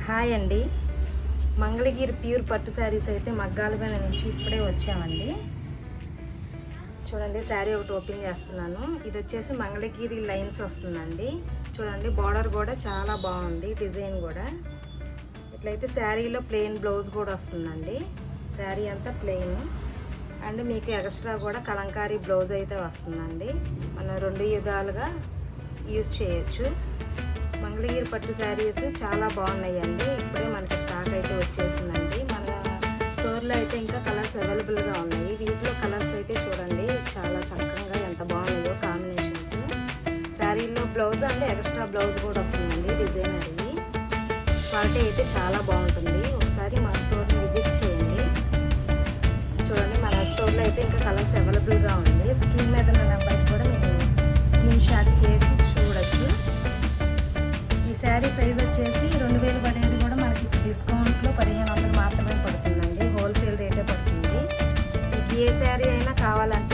Hi అండి. Mangalagiri pure పట్టు శారీస్ అయితే మగ్గాల పైన నుంచి ఇప్పుడే వచ్చామండి. చూడండి, శారీ ఒకటి ఓపెన్ చేస్తున్నాను. ఇది వచ్చేసి మంగళగిరి లైన్స్ వస్తుందండి. చూడండి, బార్డర్ కూడా చాలా బాగుంది, డిజైన్ కూడా. ఇట్లయితే శారీలో ప్లెయిన్ బ్లౌజ్ కూడా వస్తుందండి. శారీ అంతా ప్లెయిన్ అండ్ మీకు ఎక్స్ట్రా కూడా కలంకారీ బ్లౌజ్ అయితే వస్తుందండి. మనం 2 యుగాలుగా యూజ్ చేయొచ్చు. మంగళగిరి పట్టు శారీస్ చాలా బాగున్నాయండి. ఇప్పుడే మనకి స్టాక్ అయితే వచ్చేసిందండి. మన స్టోర్లో అయితే ఇంకా కలర్స్ అవైలబుల్గా ఉన్నాయి. వీటిలో కలర్స్ అయితే చూడండి చాలా చక్కగా ఎంత బాగున్నాయో కాంబినేషన్స్. శారీలో బ్లౌజ్ అంటే ఎక్స్ట్రా బ్లౌజ్ కూడా వస్తుందండి, డిజైనర్. క్వాలిటీ అయితే చాలా బాగుంటుంది. ఒకసారి మా స్టోర్ని విజిట్ చేయండి. చూడండి, మన స్టోర్లో అయితే ఇంకా కలర్స్ అవైలబుల్గా ఉంది. స్క్రీన్ మీద ఉన్న నెంబర్కి కూడా మీరు స్క్రీన్ షాట్ చేసి చూడొచ్చు. ఈ శారీ ప్రైస్ వచ్చేసి 2000 పడేది కూడా మనకి డిస్కౌంట్లో 1500 మాత్రమే పడుతుందండి. హోల్సేల్ రేటే పడుతుంది. మీకు ఏ శారీ అయినా కావాలంటే